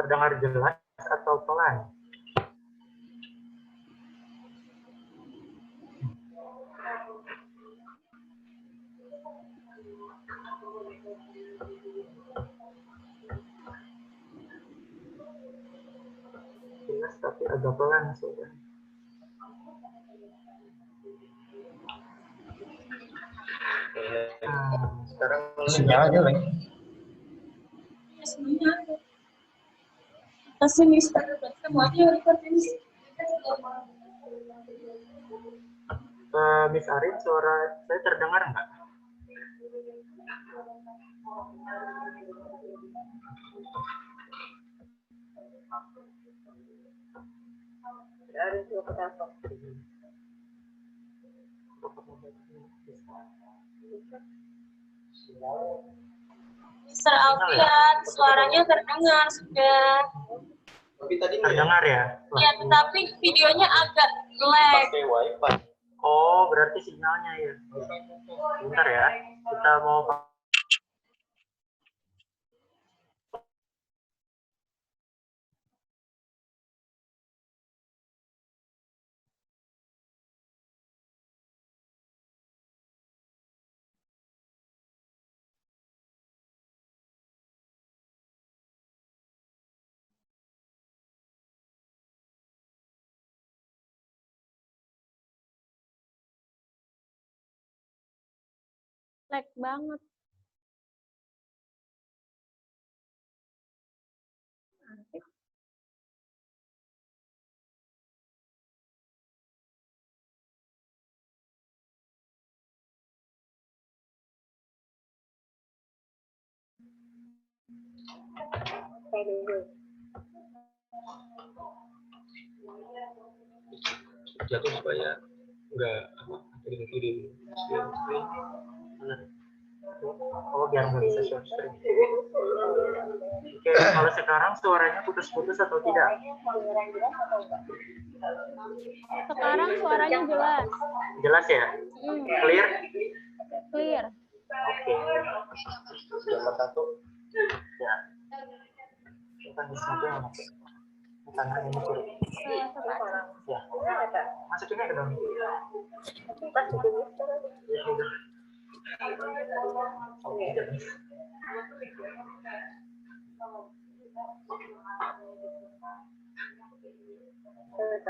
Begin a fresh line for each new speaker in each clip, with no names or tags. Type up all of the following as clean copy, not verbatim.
Terdengar jelas atau pelan? Jelas tapi agak pelan sudah.
Sekarang sinyalnya lagi.
Masih Mister, semuanya record ini.
Miss Arin, suara saya terdengar nggak?
Arin juga ke telepon.
Mister Alfian, suaranya terdengar sudah.
Tapi tadi
Terdengar ya?
Ya, tetapi videonya agak lag.
pakai wifi.
Oh, berarti sinyalnya ya. Bentar ya, kita mau
Lag banget.
Jatuh supaya enggak kirim.
oh biar nggak bisa share screen. Oke, kalau sekarang suaranya putus-putus atau tidak?
Sekarang suaranya jelas.
Jelas ya? Clear?
Clear.
Oke.
Nomor 1.
Ya. Kita di sini yang masuk. Kanan ini kiri. Ya. Masukinnya ke dalam. Ya udah. Oke, jadi.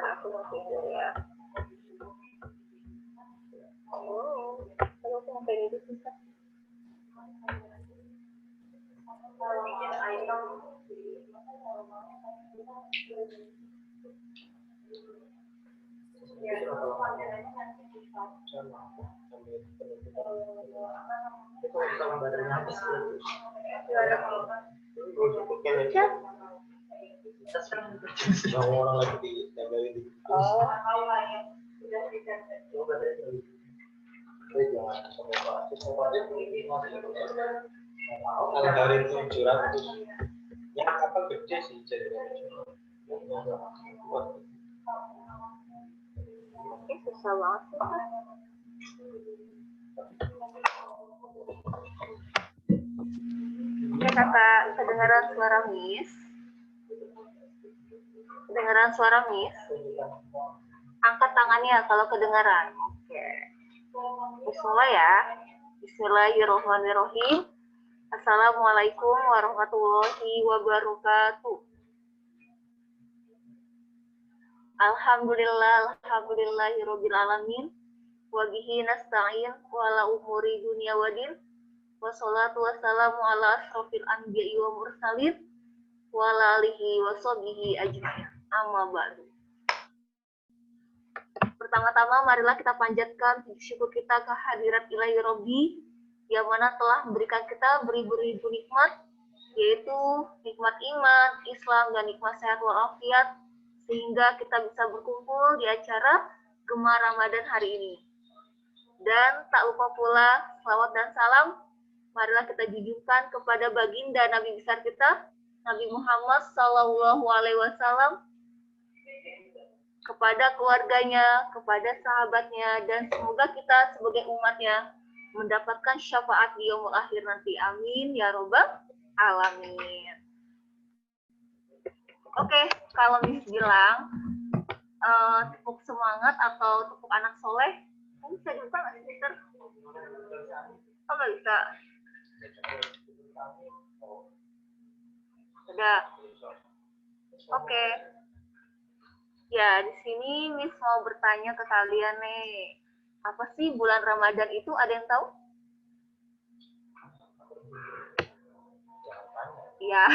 Aku mau tidur ya. Oh, kalau aku mau pengen itu susah.
Itu kalau baterainya habis.
Orang lagi ditempelin di.
Oh.
Kalau hari itu 700. Ya kapal gede sih jadi.
Susah banget sih. Oke kakak, kedengaran suara Miss? Kedengaran suara Miss? Angkat tangannya kalau kedengaran. Oke. Bismillah ya. Bismillahirrahmanirrahim. Assalamualaikum warahmatullahi wabarakatuh. Alhamdulillahirabbil alamin. Wa bihi nasta'in wa ala umuri dunya wadin. Wassalatu wassalamu ala asrofil anbiya'i wa mursalin wa ala alihi wa sahbihi ajma'in. Amma ba'du. Pertama-tama marilah kita panjatkan syukur kita kehadirat Ilahi Robbi yang mana telah memberikan kita beribu-ribu nikmat, yaitu nikmat iman, Islam, dan nikmat sehat walafiat, sehingga kita bisa berkumpul di acara Gemar Ramadan hari ini. Dan tak lupa pula salawat dan salam marilah kita junjungkan kepada baginda Nabi besar kita, Nabi Muhammad SAW, kepada keluarganya, kepada sahabatnya, dan semoga kita sebagai umatnya mendapatkan syafaat di yaumul akhir nanti. Amin ya robbal alamin. Oke, kalau Miss bilang tepuk semangat atau tepuk anak soleh, kamu bisa dibuka nggak sih, Mister? Oh, nggak bisa. Udah. Oke. Ya, di sini Miss mau bertanya ke kalian nih. Apa sih bulan Ramadan itu? Ada yang tahu? Ya.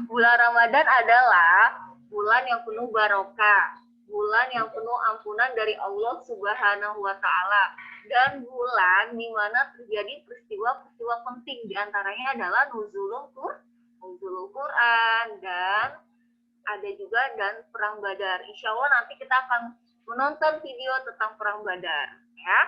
Bulan Ramadan adalah bulan yang penuh barokah, bulan yang penuh ampunan dari Allah Subhanahu wa taala, dan bulan di mana terjadi peristiwa-peristiwa penting, di antaranya adalah nuzulul Quran, dan ada juga dan perang Badar. Insya Allah nanti kita akan menonton video tentang perang Badar, ya.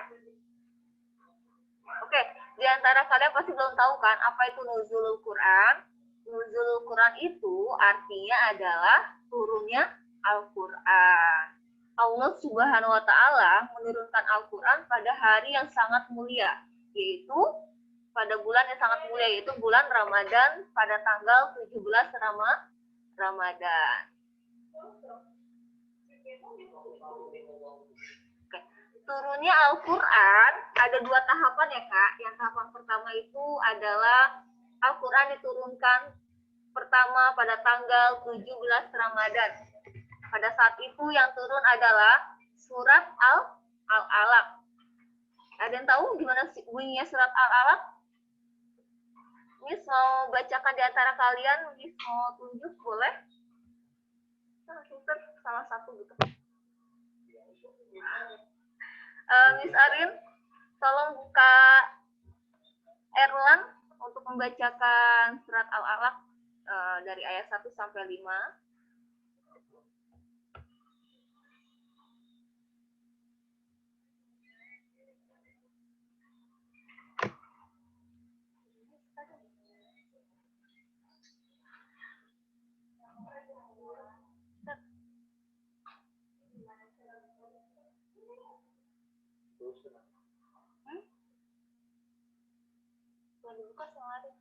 Oke, di antara kalian pasti belum tahu kan apa itu nuzulul Quran? Nuzulul Quran itu artinya adalah turunnya Al-Quran. Allah Subhanahu wa taala menurunkan Al-Quran pada hari yang sangat mulia, yaitu pada bulan yang sangat mulia, yaitu bulan Ramadan pada tanggal 17 Ramadan. Oke. Turunnya Al-Quran ada 2 tahapan ya Kak. Yang tahapan pertama itu adalah Al-Quran diturunkan pertama pada tanggal 17 Ramadan. Pada saat itu yang turun adalah surat Al-Alaq. Ada yang tahu gimana bunyinya surat Al-Alaq? Miss mau bacakan di antara kalian, Miss mau tunjuk, boleh? Salah satu gitu. Miss Arin, tolong buka Erlang untuk membacakan surat Al-Alaq dari ayat 1 sampai 5. Dibuka sama Arin.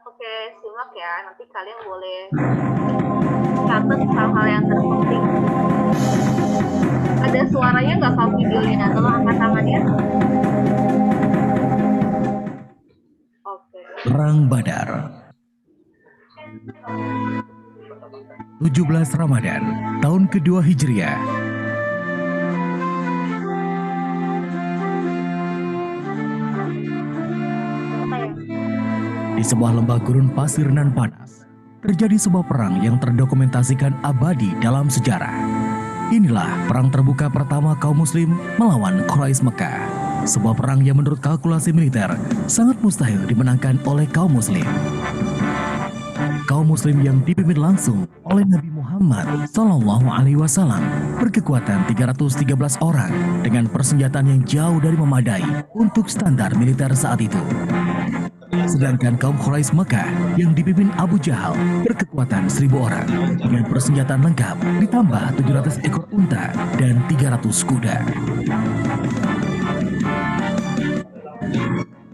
Oke, simak ya. Nanti kalian boleh catat hal-hal yang terpenting. Ada suaranya nggak kalau videonya? Tolong angkat tangannya. Oke.
Perang Badar 17 Ramadan tahun kedua Hijriah. Di sebuah lembah gurun pasir nan panas, terjadi sebuah perang yang terdokumentasikan abadi dalam sejarah. Inilah perang terbuka pertama kaum muslim melawan Quraisy Mekah. Sebuah perang yang menurut kalkulasi militer sangat mustahil dimenangkan oleh kaum muslim. Kaum muslim yang dipimpin langsung oleh Nabi Muhammad SAW berkekuatan 313 orang dengan persenjataan yang jauh dari memadai untuk standar militer saat itu. Sedangkan kaum Quraisy Mekah yang dipimpin Abu Jahal berkekuatan 1000 orang dengan persenjataan lengkap ditambah 700 ekor unta dan 300 kuda.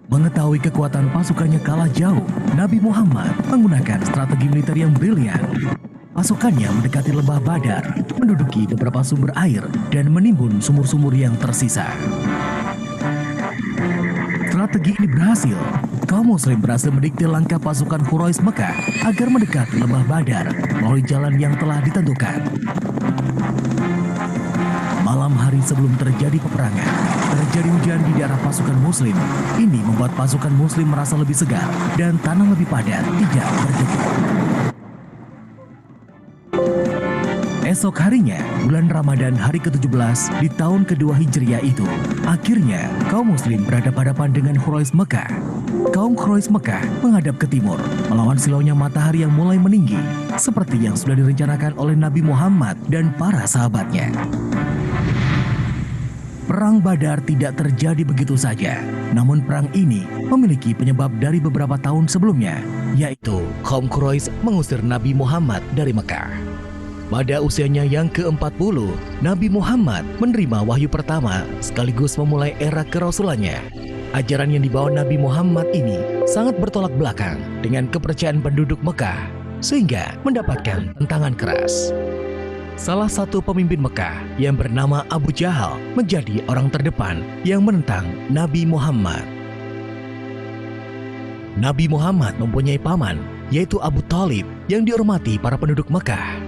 Mengetahui kekuatan pasukannya kalah jauh, Nabi Muhammad menggunakan strategi militer yang brilian. Pasukannya mendekati lembah Badar, menduduki beberapa sumber air dan menimbun sumur-sumur yang tersisa. Strategi ini berhasil. Kaum muslim berhasil mendikte langkah pasukan Quraisy Mekah agar mendekati lembah Badar melalui jalan yang telah ditentukan. Malam hari sebelum terjadi peperangan, terjadi hujan di daerah pasukan muslim. Ini membuat pasukan muslim merasa lebih segar dan tanah lebih padat, tidak berdebu. Esok harinya, bulan Ramadan hari ke-17 di tahun kedua Hijriah itu, akhirnya kaum muslim berhadapan-hadapan dengan Quraisy Mekah. Kaum Quraisy Mekah menghadap ke timur, melawan silaunya matahari yang mulai meninggi, seperti yang sudah direncanakan oleh Nabi Muhammad dan para sahabatnya. Perang Badar tidak terjadi begitu saja, namun perang ini memiliki penyebab dari beberapa tahun sebelumnya, yaitu kaum Quraisy mengusir Nabi Muhammad dari Mekah. Pada usianya yang ke-40, Nabi Muhammad menerima wahyu pertama sekaligus memulai era kerasulannya. Ajaran yang dibawa Nabi Muhammad ini sangat bertolak belakang dengan kepercayaan penduduk Mekah, sehingga mendapatkan tentangan keras. Salah satu pemimpin Mekah yang bernama Abu Jahal menjadi orang terdepan yang menentang Nabi Muhammad. Nabi Muhammad mempunyai paman, yaitu Abu Thalib, yang dihormati para penduduk Mekah.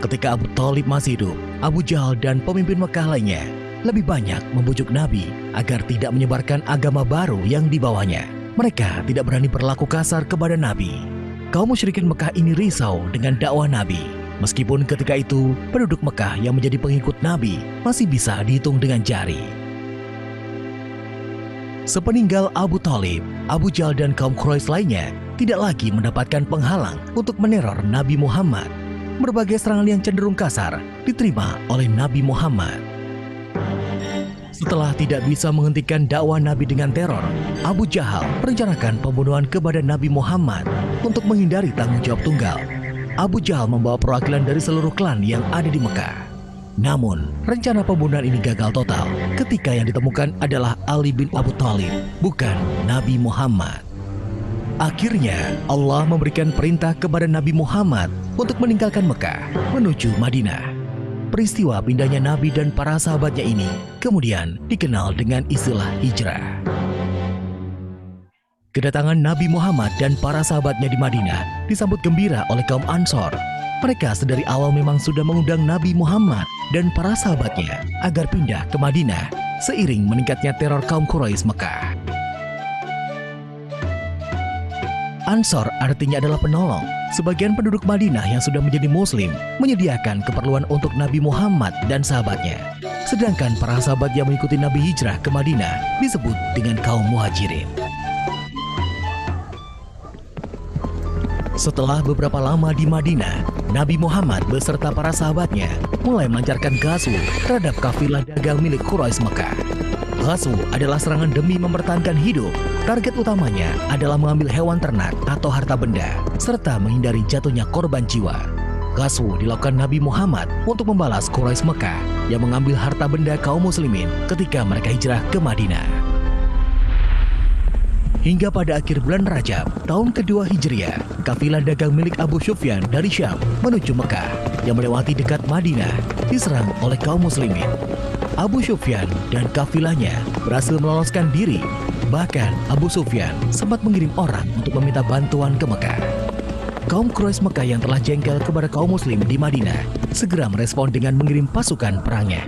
Ketika Abu Thalib masih hidup, Abu Jahal dan pemimpin Mekah lainnya lebih banyak membujuk Nabi agar tidak menyebarkan agama baru yang dibawanya. Mereka tidak berani berlaku kasar kepada Nabi. Kaum musyrikin Mekah ini risau dengan dakwah Nabi. Meskipun ketika itu, penduduk Mekah yang menjadi pengikut Nabi masih bisa dihitung dengan jari. Sepeninggal Abu Thalib, Abu Jahal dan kaum Quraisy lainnya tidak lagi mendapatkan penghalang untuk meneror Nabi Muhammad. Berbagai serangan yang cenderung kasar diterima oleh Nabi Muhammad. Setelah tidak bisa menghentikan dakwah Nabi dengan teror, Abu Jahal merencanakan pembunuhan kepada Nabi Muhammad untuk menghindari tanggung jawab tunggal. Abu Jahal membawa perwakilan dari seluruh klan yang ada di Mekah. Namun, rencana pembunuhan ini gagal total ketika yang ditemukan adalah Ali bin Abu Thalib, bukan Nabi Muhammad. Akhirnya, Allah memberikan perintah kepada Nabi Muhammad untuk meninggalkan Mekah menuju Madinah. Peristiwa pindahnya Nabi dan para sahabatnya ini kemudian dikenal dengan istilah hijrah. Kedatangan Nabi Muhammad dan para sahabatnya di Madinah disambut gembira oleh kaum Ansor. Mereka sedari awal memang sudah mengundang Nabi Muhammad dan para sahabatnya agar pindah ke Madinah seiring meningkatnya teror kaum Quraisy Mekah. Ansor artinya adalah penolong. Sebagian penduduk Madinah yang sudah menjadi muslim menyediakan keperluan untuk Nabi Muhammad dan sahabatnya. Sedangkan para sahabat yang mengikuti Nabi hijrah ke Madinah disebut dengan kaum muhajirin. Setelah beberapa lama di Madinah, Nabi Muhammad beserta para sahabatnya mulai melancarkan ghazwu terhadap kafilah dagang milik Quraisy Mekah. Ghazwu adalah serangan demi mempertahankan hidup. Target utamanya adalah mengambil hewan ternak atau harta benda, serta menghindari jatuhnya korban jiwa. Ghazwu dilakukan Nabi Muhammad untuk membalas Quraisy Mekah yang mengambil harta benda kaum muslimin ketika mereka hijrah ke Madinah. Hingga pada akhir bulan Rajab, tahun kedua Hijriah, kafilah dagang milik Abu Sufyan dari Syam menuju Mekah yang melewati dekat Madinah diserang oleh kaum muslimin. Abu Sufyan dan kafilahnya berhasil meloloskan diri. Bahkan Abu Sufyan sempat mengirim orang untuk meminta bantuan ke Mekah. Kaum Quraisy Mekah yang telah jengkel kepada kaum muslim di Madinah segera merespon dengan mengirim pasukan perangnya.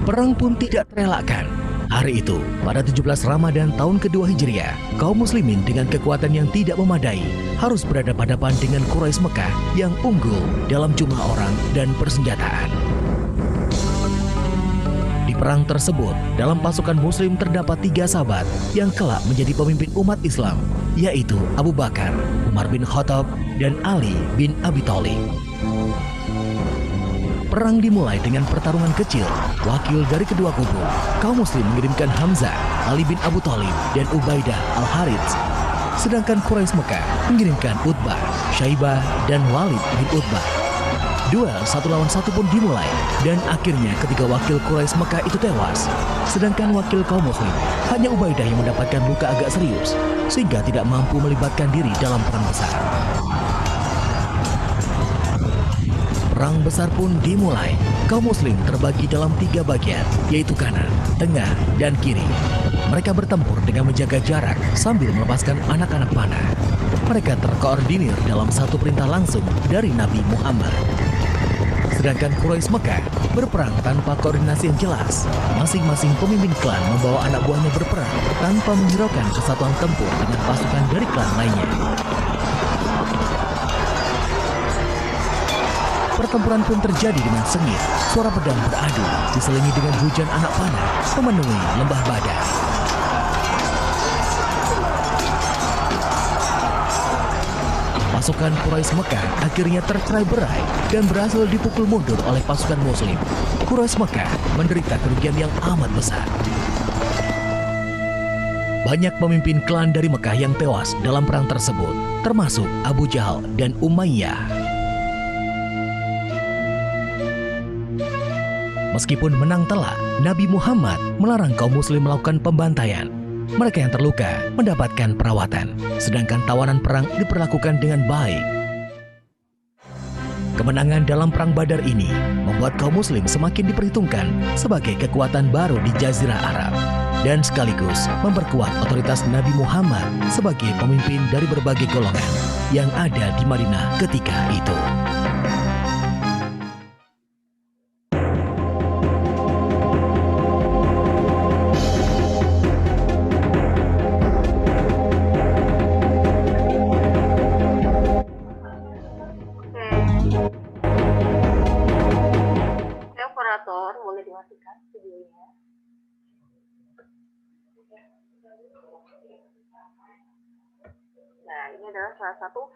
Perang pun tidak terelakkan. Hari itu, pada 17 Ramadan tahun kedua Hijriah, kaum muslimin dengan kekuatan yang tidak memadai harus berhadapan-hadapan dengan Quraisy Mekah yang unggul dalam jumlah orang dan persenjataan. Di perang tersebut, dalam pasukan muslim terdapat 3 sahabat yang kelak menjadi pemimpin umat Islam, yaitu Abu Bakar, Umar bin Khattab, dan Ali bin Abi Thalib. Perang dimulai dengan pertarungan kecil. Wakil dari kedua kubu, kaum muslim mengirimkan Hamzah, Ali bin Abu Thalib, dan Ubaidah al-Harits. Sedangkan Quraisy Mekah mengirimkan Utbah, Syaibah, dan Walid bin Utbah. Duel 1 lawan 1 pun dimulai, dan akhirnya ketiga wakil Quraisy Mekah itu tewas. Sedangkan wakil kaum muslim, hanya Ubaidah yang mendapatkan luka agak serius, sehingga tidak mampu melibatkan diri dalam perang besar. Perang besar pun dimulai. Kaum muslim terbagi dalam 3 bagian, yaitu kanan, tengah, dan kiri. Mereka bertempur dengan menjaga jarak sambil melepaskan anak-anak panah. Mereka terkoordinir dalam satu perintah langsung dari Nabi Muhammad. Sedangkan Quraisy Mekah berperang tanpa koordinasi yang jelas. Masing-masing pemimpin klan membawa anak buahnya berperang tanpa menghiraukan kesatuan tempur dengan pasukan dari klan lainnya. Pertempuran pun terjadi dengan sengit, suara pedang beradu, diselingi dengan hujan anak panah, memenuhi lembah Badar. Pasukan Quraisy Mekah akhirnya tercerai-berai dan berhasil dipukul mundur oleh pasukan muslim. Quraisy Mekah menderita kerugian yang amat besar. Banyak pemimpin klan dari Mekah yang tewas dalam perang tersebut, termasuk Abu Jahal dan Umayyah. Meskipun menang telak, Nabi Muhammad melarang kaum muslim melakukan pembantaian. Mereka yang terluka mendapatkan perawatan, sedangkan tawanan perang diperlakukan dengan baik. Kemenangan dalam perang Badar ini membuat kaum muslim semakin diperhitungkan sebagai kekuatan baru di Jazirah Arab dan sekaligus memperkuat otoritas Nabi Muhammad sebagai pemimpin dari berbagai golongan yang ada di Madinah ketika itu.
Boleh dimatikan videonya. Nah, ini adalah salah satu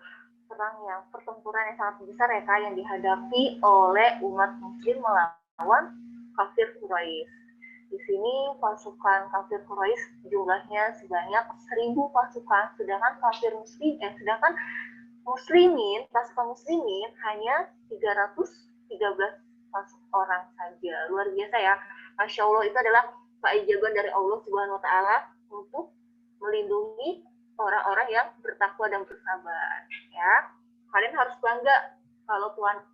pertempuran yang sangat besar ya Kak, yang dihadapi oleh umat muslim melawan kafir Quraisy. Di sini pasukan kafir Quraisy jumlahnya sebanyak 1.000 pasukan, sedangkan pasukan muslimin hanya 313 orang saja. Luar biasa ya. Masya Allah, itu adalah keajaiban dari Allah Subhanahu wa Ta'ala untuk melindungi orang-orang yang bertakwa dan bersabar. Ya, kalian harus bangga kalau Tuhan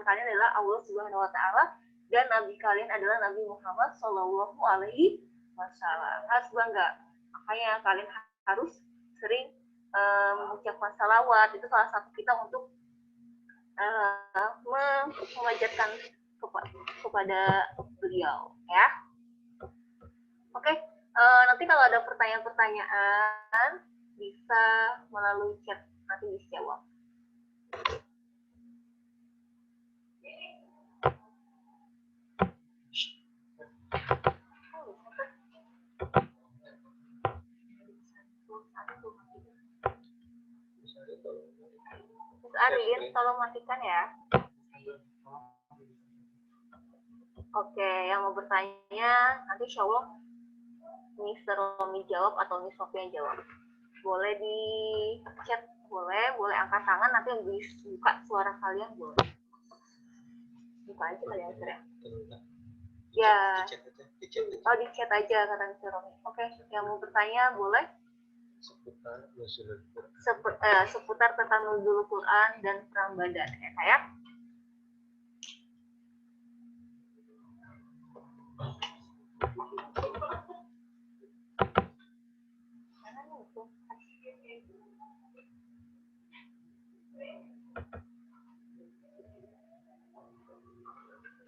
kalian adalah Allah Subhanahu wa Ta'ala dan Nabi kalian adalah Nabi Muhammad Shallallahu Alaihi Wasallam. Harus bangga. Makanya kalian harus sering mengucapkan salawat. Itu salah satu kita untuk memanjatkan kepada beliau, ya. Oke, nanti kalau ada pertanyaan-pertanyaan bisa melalui chat, nanti dijawab. Mas Arin, tolong matikan ya. Oke, yang mau bertanya nanti insya Allah Mr. Romi jawab atau Miss Sofian jawab. Boleh di chat, boleh angkat tangan, nanti yang buka suara kalian boleh. Buka aja kali ya, Sir. Ya,
Di chat aja. Di chat aja.
oh di chat aja kata Mr. Romi. Oke, yang mau bertanya boleh
Seputar Nuzulul Quran.
seputar tentang nuzul Quran dan perang Badar ya Kak, ya.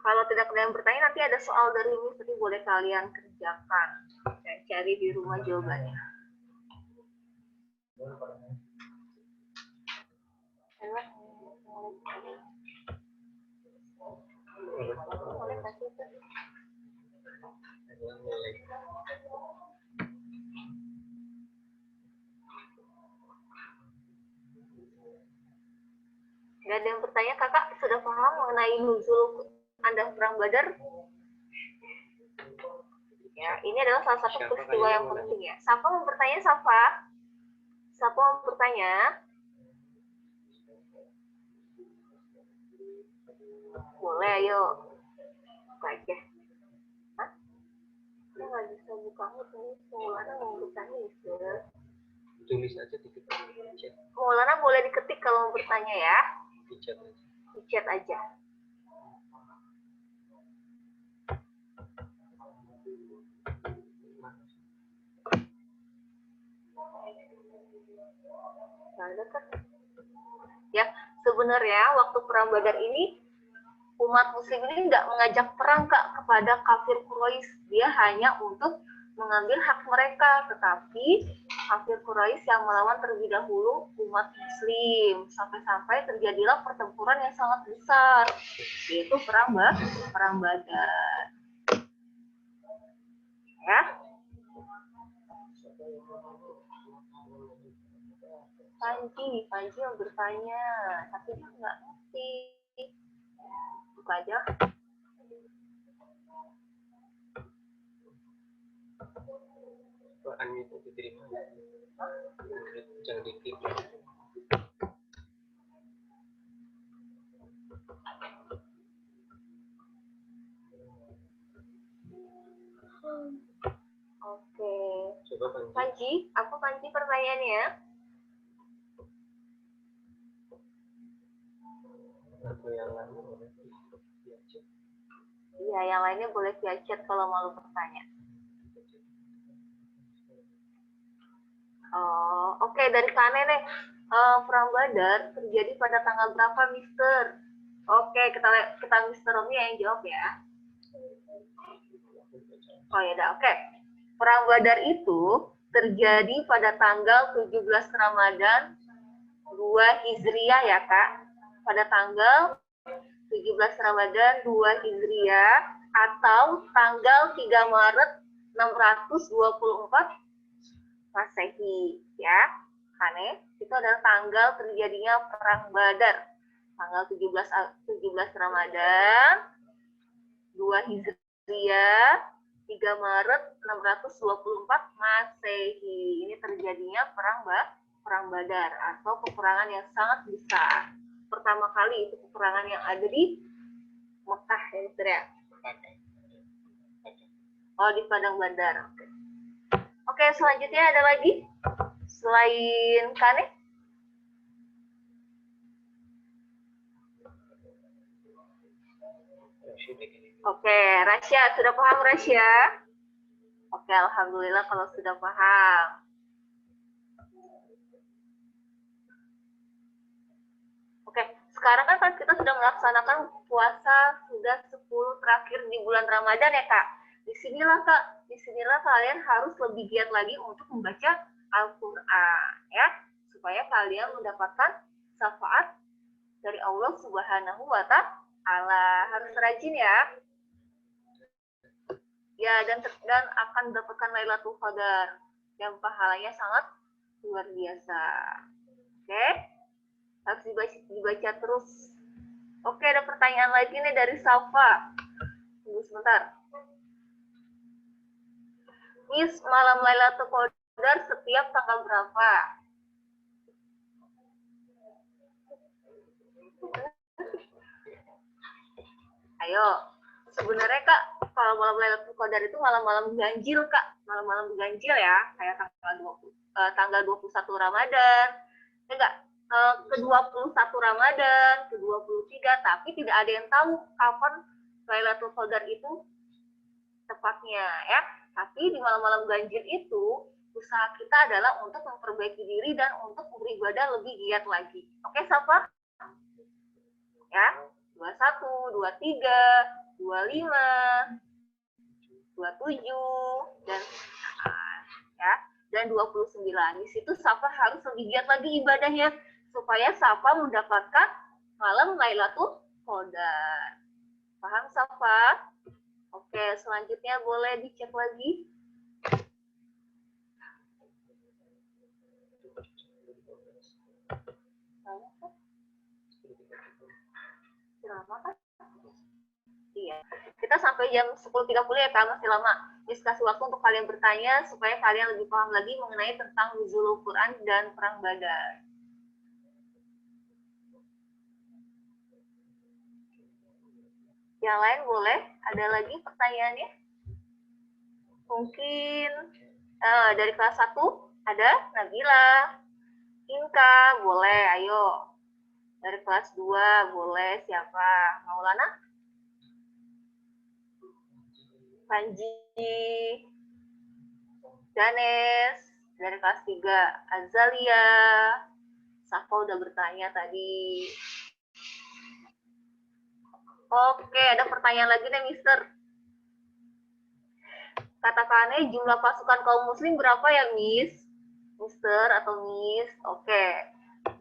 Kalau tidak ada yang bertanya, nanti ada soal dari Misteri boleh kalian kerjakan. Dan cari di rumah jawabannya. Gak ada yang bertanya, kakak sudah paham mengenai nuzul Anda perang Badar? Ya, ini adalah salah satu peristiwa yang penting ya. Siapa mau bertanya, Safa? Siapa mau bertanya? Boleh, ayo. Buka aja. Hah? Saya nggak bisa buka ini. Maulana mau bertanya, Mister.
Tulis aja di chat.
Maulana boleh diketik kalau mau bertanya ya.
Di chat aja.
Di chat aja. Ya, sebenarnya waktu perang Badar ini umat muslim ini tidak mengajak perang Kak kepada kafir Quraisy. Dia hanya untuk mengambil hak mereka, tetapi kafir Quraisy yang melawan terlebih dahulu umat muslim sampai-sampai terjadilah pertempuran yang sangat besar, yaitu perang Badar. Ya. Panji yang bertanya, tapi dia nggak ngerti. Buka aja.
Quran itu diterima. Jangan diklik.
Oke.
Coba Panji.
Panji, apa Panji pertanyaannya?
Atau yang lain boleh via chat.
Iya, yang lainnya boleh via chat kalau mau bertanya. Oh, oke. Dari Kane nih, perang Badar terjadi pada tanggal berapa, Mister? Oke, kita Mister Romi yang jawab ya. Oh ya udah, oke. Perang Badar itu terjadi pada tanggal 17 Ramadan 2 Hijriah ya, Kak. Pada tanggal 17 Ramadan 2 Hijriah atau tanggal 3 Maret 624 Masehi ya. Kane, itu adalah tanggal terjadinya perang Badar. Tanggal 17 Ramadan 2 Hijriah 3 Maret 624 Masehi. Ini terjadinya perang Badar atau peperangan yang sangat besar. Pertama kali itu peperangan yang ada di Mekah ya, Mister ya. Oh, di Padang Badar. Oke, selanjutnya ada lagi selain Kane? Oke, Rasya, sudah paham Rasya? Oke, alhamdulillah kalau sudah paham. Oke, sekarang kan kita sudah melaksanakan puasa sudah 10 terakhir di bulan Ramadan ya, Kak. Disinilah kalian harus lebih giat lagi untuk membaca Al-Quran ya, supaya kalian mendapatkan syafaat dari Allah Subhanahu wa Ta'ala. Harus rajin ya. Ya, dan akan mendapatkan Lailatul Qadar yang pahalanya sangat luar biasa. Oke? Harus dibaca terus. Oke, ada pertanyaan lagi nih dari Safa. Tunggu sebentar. Miss, malam Lailatul Qadar setiap tanggal berapa? Ayo, sebenarnya Kak, kalau malam Lailatul Qadar itu malam-malam ganjil, Kak. Malam-malam ganjil ya, kayak tanggal 21 Ramadan. Enggak, ke-21 Ramadan, ke-23, tapi tidak ada yang tahu kapan Lailatul Qadar itu tepatnya ya. Tapi di malam-malam ganjil itu usaha kita adalah untuk memperbaiki diri dan untuk beribadah lebih giat lagi. Oke, Safa? Ya, 21, 23, 25, 27 dan ya, dan 29. Di situ Safa harus lebih giat lagi ibadahnya supaya Safa mendapatkan malam Lailatul Qadar. Paham, Safa? Oke, selanjutnya boleh dicek lagi. Iya, kita sampai jam 10.30 ya, Kak, masih lama. Just kasih waktu untuk kalian bertanya supaya kalian lebih paham lagi mengenai tentang nuzulul Quran dan perang Badar. Yang lain boleh? Ada lagi pertanyaannya? Mungkin dari kelas 1 ada Nabila, Inka, boleh, ayo. Dari kelas 2 boleh, siapa? Maulana? Panji, Danes. Dari kelas 3 Azalia, Safa udah bertanya tadi. Oke, ada pertanyaan lagi nih, Mister. Katakannya jumlah pasukan kaum muslim berapa ya, Miss? Mister atau Miss? Oke.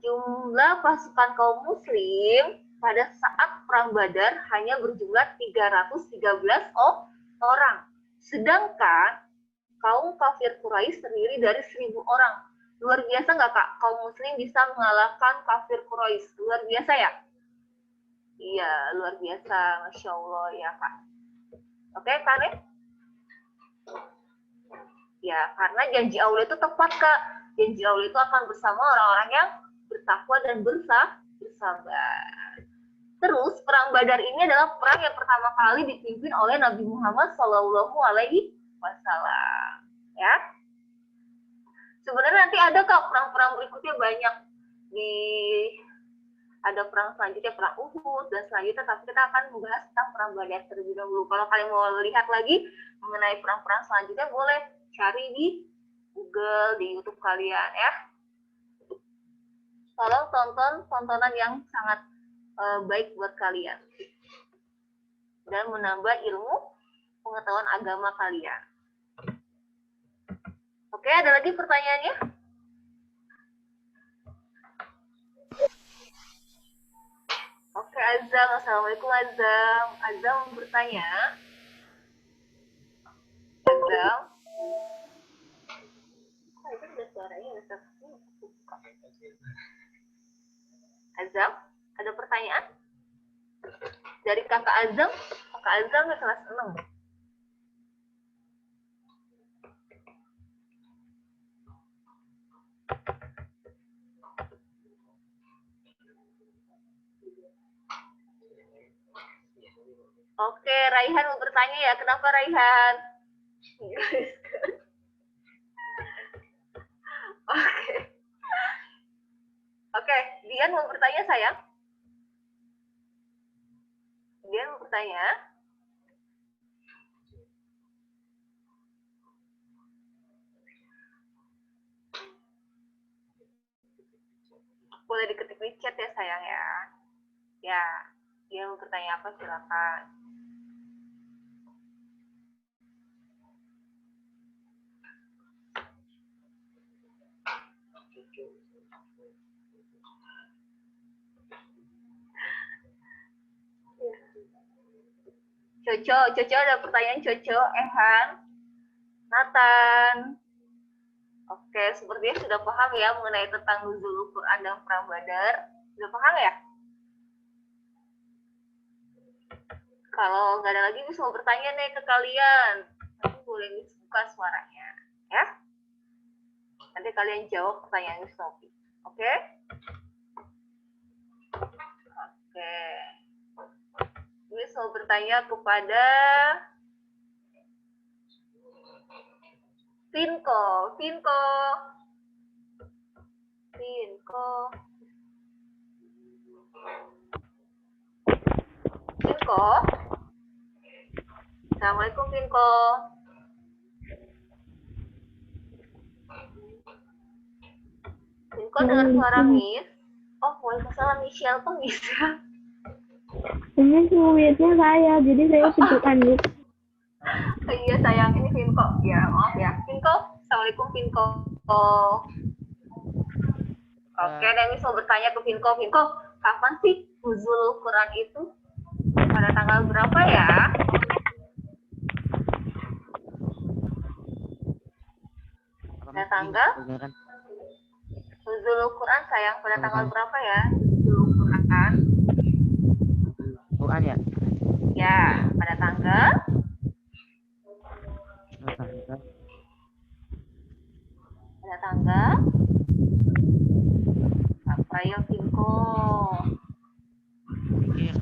Jumlah pasukan kaum muslim pada saat perang Badar hanya berjumlah 313 orang. Sedangkan kaum kafir Quraisy terdiri dari 1.000 orang. Luar biasa nggak, Kak? Kaum muslim bisa mengalahkan kafir Quraisy. Luar biasa ya? Iya, luar biasa. Masya Allah ya, Kak. Oke, Kak? Ya, karena janji Allah itu tepat, Kak. Janji Allah itu akan bersama orang-orang yang bertakwa dan bersabar. Terus, perang Badar ini adalah perang yang pertama kali dipimpin oleh Nabi Muhammad SAW. Ya. Sebenarnya nanti ada, Kak, perang-perang berikutnya banyak. Ada perang selanjutnya, perang Uhud, dan selanjutnya, tapi kita akan membahas tentang perang Badar terlebih dahulu. Kalau kalian mau lihat lagi mengenai perang-perang selanjutnya, boleh cari di Google, di YouTube kalian ya. Tolong tonton tontonan yang sangat baik buat kalian dan menambah ilmu pengetahuan agama kalian. Oke, ada lagi pertanyaannya? Oke, Azam. Assalamualaikum, Azam. Azam bertanya. Azam. Kok itu ada suaranya? Azam, ada pertanyaan? Dari Kakak Azam? Kakak Azam di kelas 6. Oke, Raihan mau bertanya ya. Kenapa Raihan? Oke. Oke, Dian mau bertanya, sayang? Dian mau bertanya? Boleh diketik di chat ya, sayang ya. Ya, Dian mau bertanya apa, silakan. Coco ada pertanyaan Coco, Ehan, Nathan. Oke, sepertinya sudah paham ya mengenai tentang nuzulul Quran dan perang Badar. Sudah paham ya? Kalau nggak ada lagi, bisa mau bertanya nih ke kalian. Nanti boleh buka suaranya, ya. Nanti kalian jawab pertanyaan Miss Novi. Oke? Oke. Miss mau bertanya kepada Vinko. Assalamualaikum Vinko. Vinko dengar suara Miss. Oh, waalaikumsalam Michelle tuh bisa.
Ini sumitnya saya, jadi saya pencet unmute.
Iya sayang, ini Vinko. Ya maaf ya, Vinko. Assalamualaikum Vinko. Oke, dan Miss mau bertanya ke Vinko. Vinko, kapan sih nuzul Quran itu? Pada tanggal berapa ya? Pada tanggal? Nuzul Quran sayang, pada tanggal berapa ya? Nuzul Quran.
Quran ya?
Ya, pada tanggal? Pada tanggal? Apa ya Vinko?
Pikir.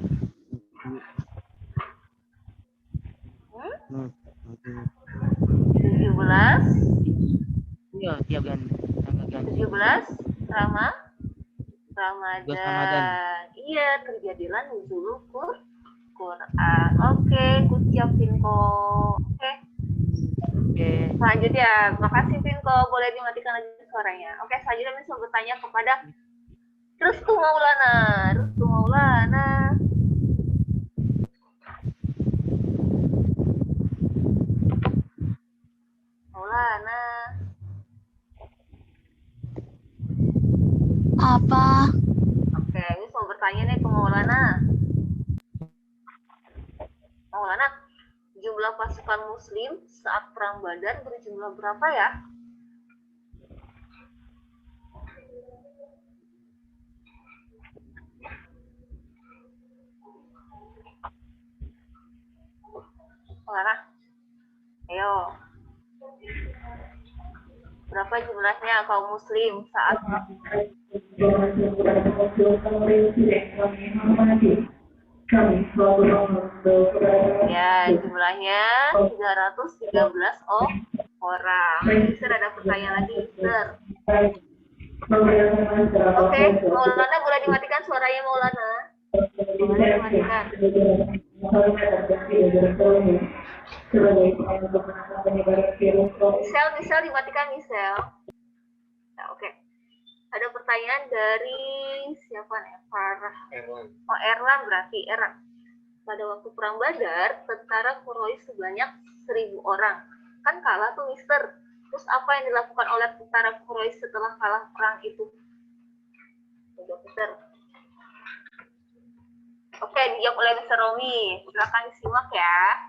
17?
Iya, tiap ganti. Tanggal ganti.
17 Ramadan.
Ramadan.
Iya, terjadilah nuzul Quran. Oke, good job Vinko. Oke. Selanjutnya, makasih Vinko. Boleh dimatikan lagi suaranya. Oke, selanjutnya Miss mau bertanya kepada Rustu Maulana.
Apa?
Oke, Miss mau bertanya nih ke Maulana. Jumlah pasukan Muslim saat perang Badar berjumlah berapa ya? Maulana, ayo. Berapa jumlahnya kaum Muslim saat ya, jumlahnya 313 orang. Mister, ada pertanyaan lagi, Mister. Oke, Maulana boleh dimatikan suaranya Maulana. Boleh dimatikan. Michelle dimatikan Michelle. Nah, oke. Ada pertanyaan dari siapa nih? Erlan berarti Erlan. Pada waktu perang Badar, tentara Quraisy sebanyak 1.000 orang. Kan kalah tuh Mister. Terus apa yang dilakukan oleh tentara Quraisy setelah kalah perang itu? Mister. Oke, dijawab oleh Mister Romi. Silakan disimak ya.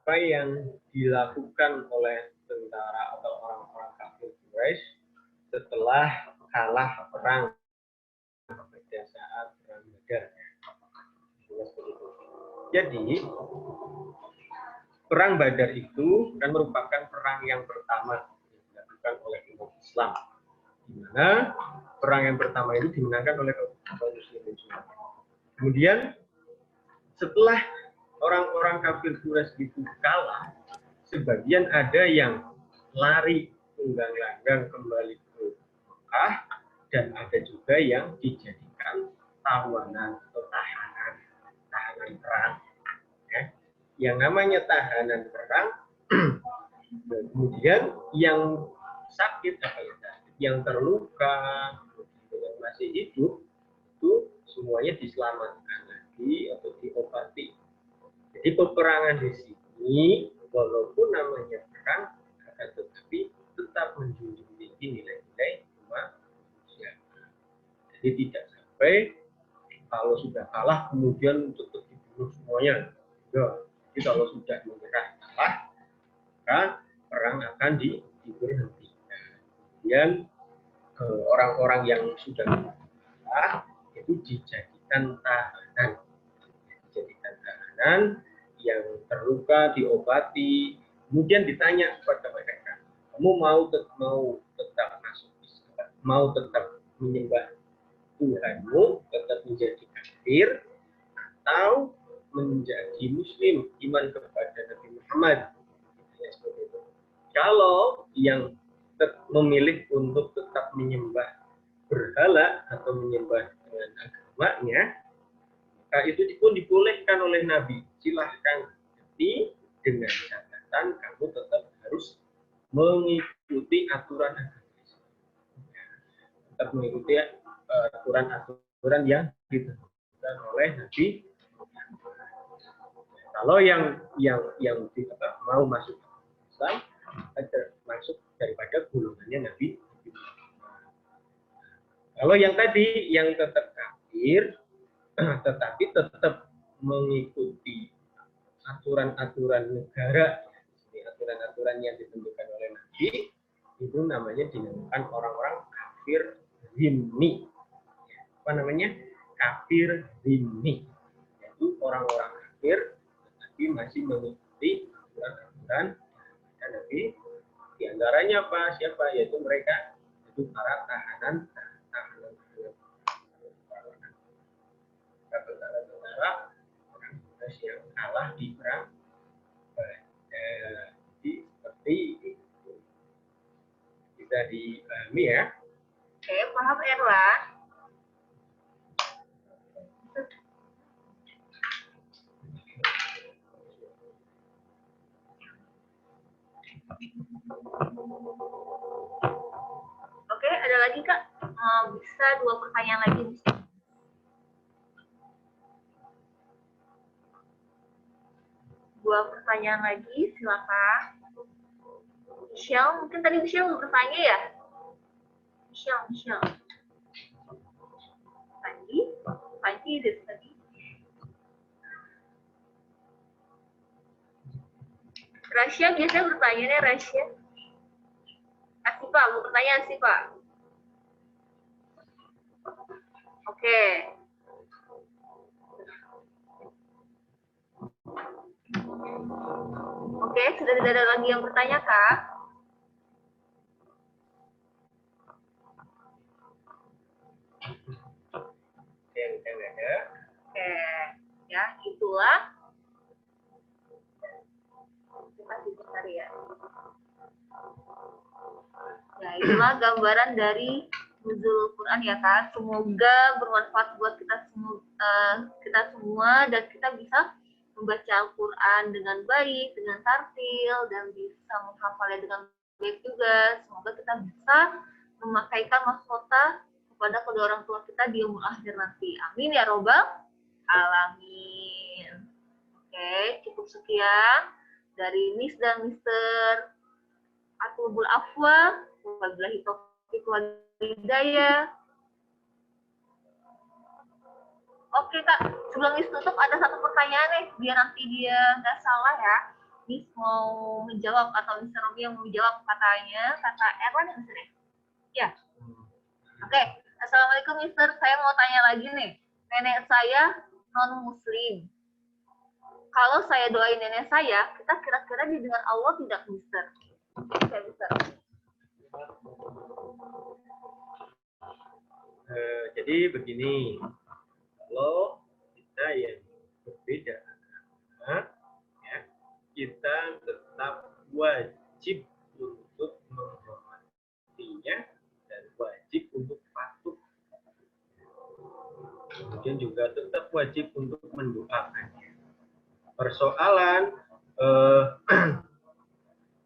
Apa yang dilakukan oleh tentara atau orang-orang kafir Quraisy setelah kalah perang pada saat perang Badar. Jadi perang Badar itu kan merupakan perang yang pertama yang dilakukan oleh umat Islam, di mana perang yang pertama itu dimenangkan oleh kaum muslimin semua. Kemudian setelah orang-orang kafir Quraisy itu kalah, sebagian ada yang lari tunggang-langgang kembali ke Mekah, dan ada juga yang dijadikan tawanan atau tahanan perang. Ya. Yang namanya tahanan perang, kemudian yang sakit yang terluka, yang masih hidup, itu semuanya diselamatkan lagi atau diobati. Jadi peperangan di sini, walaupun namanya perang, akan tetapi tetap menjunjung tinggi nilai-nilai kemanusiaan. Jadi tidak sampai kalau sudah kalah kemudian tetap dibunuh semuanya. Ya, jadi kalau sudah menyerah kalah, maka perang akan diberhentikan. Kemudian orang-orang yang sudah kalah itu dijadikan tahanan. Yang terluka diobati, kemudian ditanya kepada mereka, kamu mau tetap masuk Islam, mau tetap menyembah Tuhanmu, tetap menjadi kafir, atau menjadi Muslim, iman kepada Nabi Muhammad. Ya, seperti itu. Kalau yang memilih untuk tetap menyembah berhala atau menyembah dengan agamanya, itu pun dibolehkan oleh Nabi. Silahkan, tapi dengan catatan kamu tetap harus mengikuti aturan agama Islam. Tetap mengikuti aturan-aturan yang ditentukan oleh Nabi. Kalau yang mau masuk Islam, masuk daripada golongannya Nabi. Kalau yang tadi yang tetap kafir, tetapi tetap mengikuti aturan-aturan negara, aturan-aturan yang ditentukan oleh Nabi, itu namanya dinamakan orang-orang kafir zimmi. Apa namanya? Kafir zimmi. Yaitu orang-orang kafir tetapi masih mengikuti aturan-aturan Nabi. Di antaranya apa? Siapa? Yaitu mereka, itu para tahanan orang yang kalah di perang Badar. Seperti itu bisa dipahami ya.
Oke, paham Erwan. Oke, ada lagi Kak? Bisa 2 pertanyaan lagi bisa. Pertanyaan lagi, silakan. Michelle, mungkin tadi Michelle mau bertanya ya? Michelle. Panji dari tadi. Rasya biasanya bertanya nih, Rasya. Asifa, mau bertanya Asifa? Oke. Oke, sudah tidak ada lagi yang bertanya, Kak?
Yang ada.
Oke, ya itulah. Terima kasih bentar ya. Ya, itulah gambaran dari Nuzulul Quran ya Kak. Semoga bermanfaat buat kita semua dan kita bisa membaca Al-Quran dengan baik, dengan tartil, dan bisa menghafalnya dengan baik juga. Semoga kita bisa memakaikan mahkota kepada kedua orang tua kita di umur akhir nanti. Amin ya robbal alamin. Oke, cukup sekian dari Miss dan Mr. Atubul Afwa. Wabillahi taufiq wal hidayah. Oke Kak, sebelum Miss tutup ada satu pertanyaan nih, biar nanti dia nggak salah ya. Miss mau menjawab atau Mr. Robi yang mau menjawab katanya, kata Erwan yang sini. Ya. Oke, Assalamualaikum Mister, saya mau tanya lagi nih. Nenek saya non-muslim. Kalau saya doain nenek saya, kita kira-kira didengar Allah tidak Mister? Oke, Mister.
Jadi begini. Kalau kita yang berbeda agama, ya, kita tetap wajib untuk menghormatinya dan wajib untuk patuh. Kemudian juga tetap wajib untuk mendoakannya. Persoalan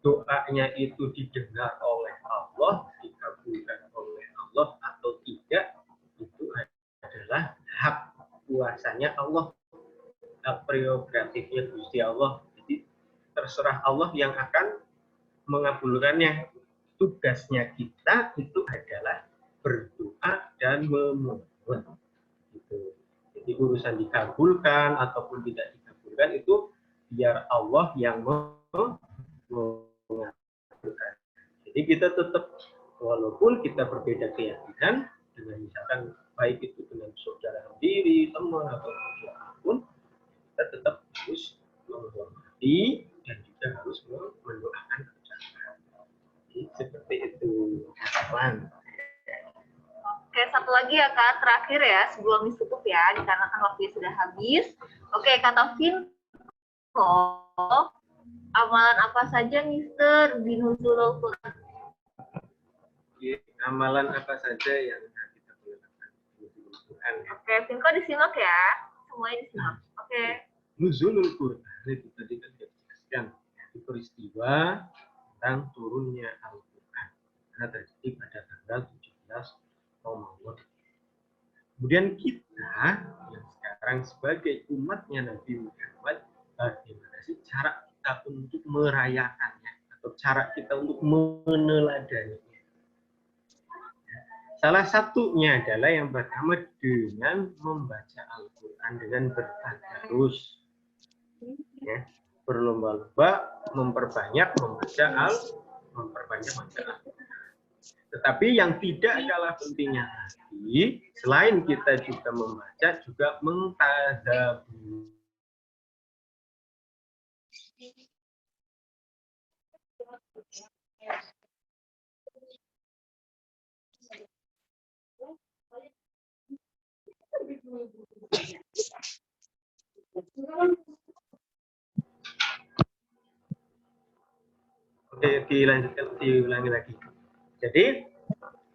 doanya itu didengar oleh Allah, dikabulkan oleh Allah atau tidak, itu adalah hak kuasanya Allah, hak prerogatifnya Gusti Allah. Jadi terserah Allah yang akan mengabulkannya. Tugasnya kita itu adalah berdoa dan memohon. Gitu. Jadi urusan dikabulkan ataupun tidak dikabulkan itu biar Allah yang mengabulkan. Jadi kita tetap, walaupun kita berbeda keyakinan dengan misalkan baik itu dengan saudara sendiri, teman atau siapapun, kita tetap harus menghormati dan juga harus mendoakan bersama. Seperti itu. Kawan.
Oke, satu lagi ya Kak, terakhir ya, sebelum ditutup ya, dikarenakan waktunya sudah habis. Oke, kata Vinko, amalan apa saja Mister di Nuzulul Quran?
Amalan apa saja yang kita boleh lakukan di Nuzulul Quran?
Oke, Vinko disimak ya, semuanya disimak. Oke.
Nuzulul Quran itu tadi kan kita jelaskan itu peristiwa tentang turunnya Al-Quran karena terjadi pada tanggal 17 Ramadan. Kemudian kita yang sekarang sebagai umatnya Nabi Muhammad, bagaimana sih cara kita untuk merayakannya atau cara kita untuk meneladaninya? Salah satunya adalah yang pertama dengan membaca Al-Quran dengan bertadarus, ya, berlomba-lomba memperbanyak membaca Al-Quran. Tetapi yang tidak kalah pentingnya lagi, selain kita juga membaca, juga mentadabbur. Oke, diulangi lagi. Jadi,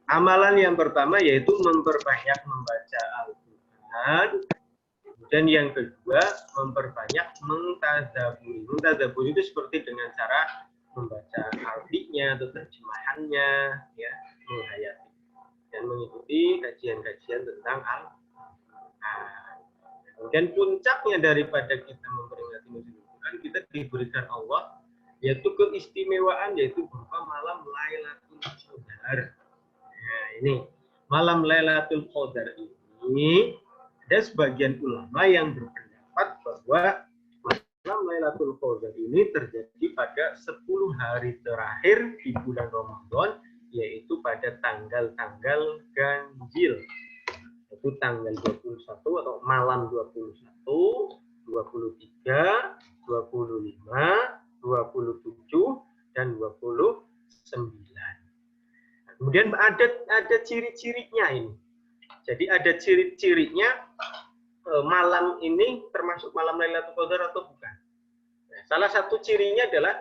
amalan yang pertama yaitu memperbanyak membaca Al-Quran. Dan yang kedua, memperbanyak mentadabbur. Mentadabbur itu seperti dengan cara membaca artinya atau terjemahannya, ya, menghayati dan mengikuti kajian-kajian tentang Al-Quran. Kemudian puncaknya daripada kita memperingati Nuzulul Quran, kita diberikan Allah yaitu keistimewaan, yaitu berupa malam Lailatul Qadar. Nah, ini malam Lailatul Qadar ini ada sebagian ulama yang berpendapat bahwa malam Lailatul Qadar ini terjadi pada 10 hari terakhir di bulan Ramadan, yaitu pada tanggal-tanggal ganjil. Itu tanggal 21 atau malam 21, 23, 25, 27 dan 29. Kemudian ada ciri-cirinya ini. Jadi ada ciri-cirinya malam ini termasuk malam Lailatul Qadar atau bukan. Nah, salah satu cirinya adalah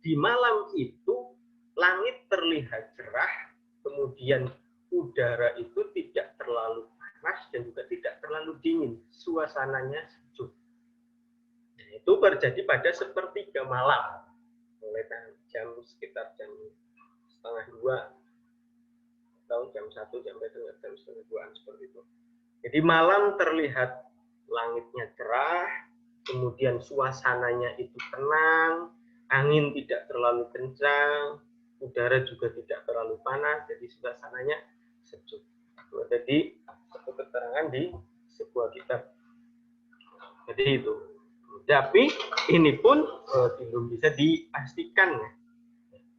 di malam itu langit terlihat cerah, kemudian udara itu tidak terlalu panas dan juga tidak terlalu dingin, suasananya sejuk. Nah, itu terjadi pada sepertiga malam, mulai sekitar jam 1:30 atau jam 1 sampai jam 1:30 seperti itu. Jadi malam terlihat langitnya cerah, kemudian suasananya itu tenang, angin tidak terlalu kencang, udara juga tidak terlalu panas, jadi suasananya sejuk. Itu ada di satu keterangan di sebuah kitab. Jadi itu. Tapi ini pun belum bisa dipastikan.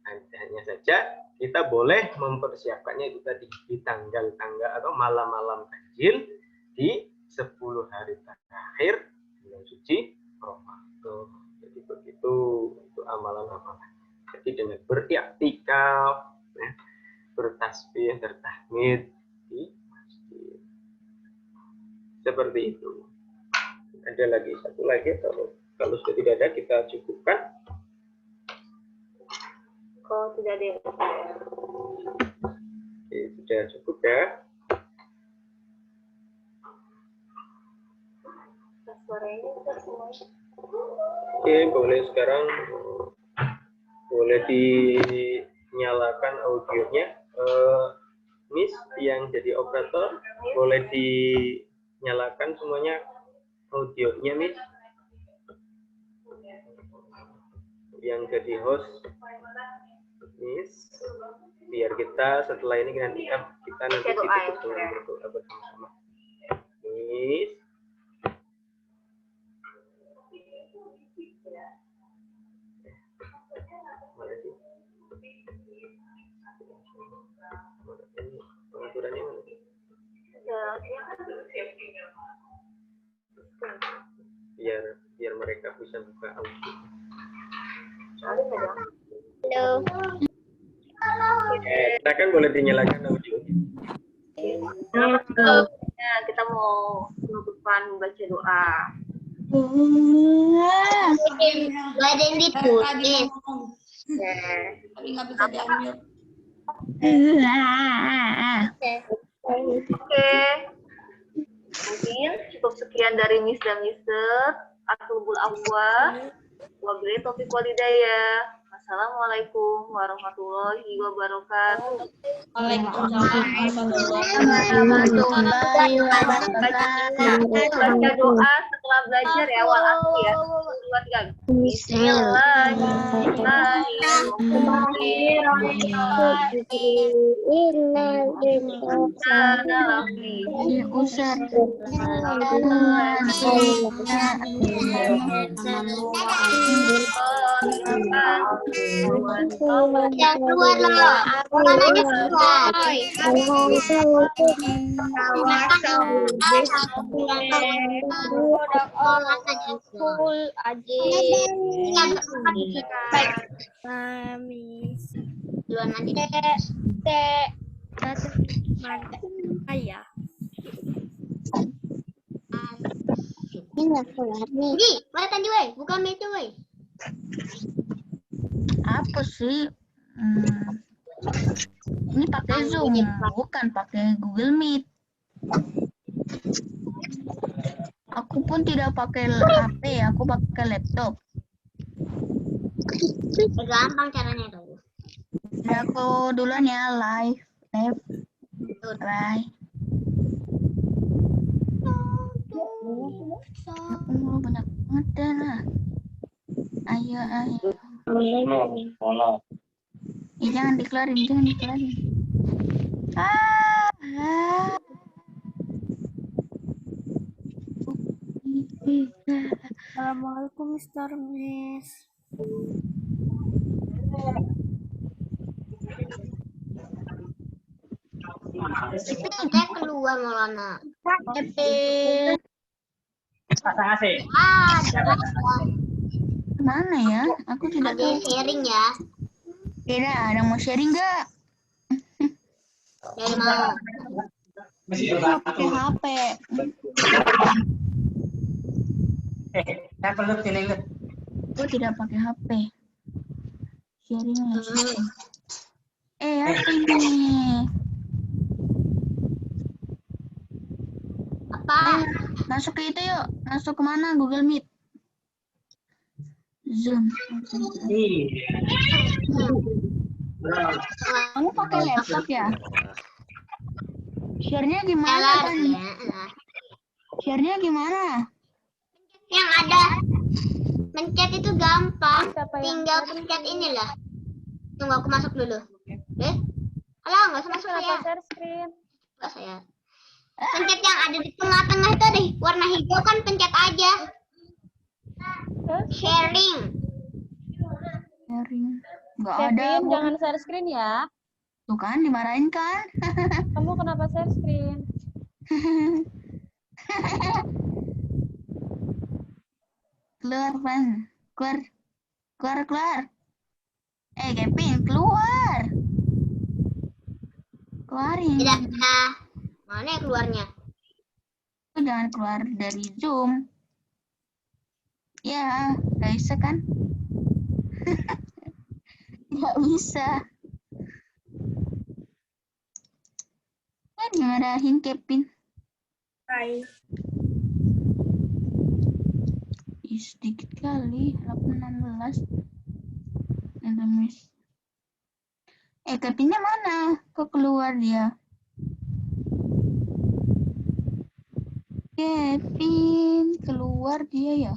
Hanya saja kita boleh mempersiapkannya itu tadi di tanggal-tanggal atau malam-malam ganjil di 10 hari terakhir bulan suci Ramadan. Jadi begitu itu amalan-amalan. Jadi dengan beriktikaf, ya, bertasbih, bertahmid di masjid. Seperti itu. Ada lagi satu lagi kalau sudah tidak ada kita cukupkan.
Kalau tidak ada yang
Oke, sudah cukup ya.
suaranya semuanya.
Oke, boleh sekarang boleh dinyalakan audionya. Miss yang jadi operator boleh dinyalakan semuanya audionya, Miss. Yang jadi host, Miss, biar kita setelah ini nanti kita nanti tutup dengan berdoa bersama-sama. Miss. Mana sih? Pengaturannya mana sih? Biar mereka bisa buka audio.
Halo.
Oke, silakan boleh dinyalakan audio.
Nah, kita mau penutupan membaca doa.
Gak ada yang ditulis.
Oke.
Nggak bisa diambil.
Oke. Mungkin cukup sekian dari Miss dan Mister. Atlubul afwa. Wabillahi taufiq walhidayah. Assalamualaikum warahmatullahi wabarakatuh. Baca doa setelah belajar ya, wal asri ya. Duluan kan.
Jangan keluar loh. Bukan aja keluar. Duluan aja. Ini nggak keluar nih. Ji, mana tadi woi? Buka meja woi.
Apa sih? Ini pakai Zoom, bukan pakai Google Meet. Aku pun tidak pakai HP, aku pakai laptop.
Gampang caranya tuh.
Ya, aku duluan ya, live. Bye. Aku banyak banget lah. Ayo. Jangan dikeluarin.
Assalamualaikum Mr. Miss. Kita keluar Maulana.
Pasang AC.
Mana ya? Aku tidak
Ada yang sharing ya.
Tidak, ada yang mau sharing nggak?
Dari mana?
Aku pakai HP.
Saya perlu tilinget.
Aku tidak pakai HP. Sharing ya. Apa ini?
Apa?
Masuk ke itu yuk. Masuk ke mana? Google Meet. Zoom. Kamu pakai laptop ya? Share-nya gimana? Share-nya gimana?
Yang ada pencet itu gampang. Tinggal pencet inilah. Tunggu aku masuk dulu. Alah, nggak usah masuk saya.
Share screen.
Nggak saya. Pencet yang ada di tengah-tengah itu deh, warna hijau kan pencet aja. Sharing.
Nggak ada.
Kevin, jangan share screen ya.
Tuh kan, dimarahin kan?
Kamu kenapa share screen?
Keluar, Pan. Keluar. Kevin, keluar. Keluarin.
Tidak ada. Mana ya keluarnya?
Jangan keluar dari Zoom. Ya, nggak bisa kan? Nggak bisa. Kan dimarahin Kevin.
Hai.
Sedikit kali, 16. Ada miss. Kevinnya mana? Kok keluar dia? Kevin, keluar dia ya?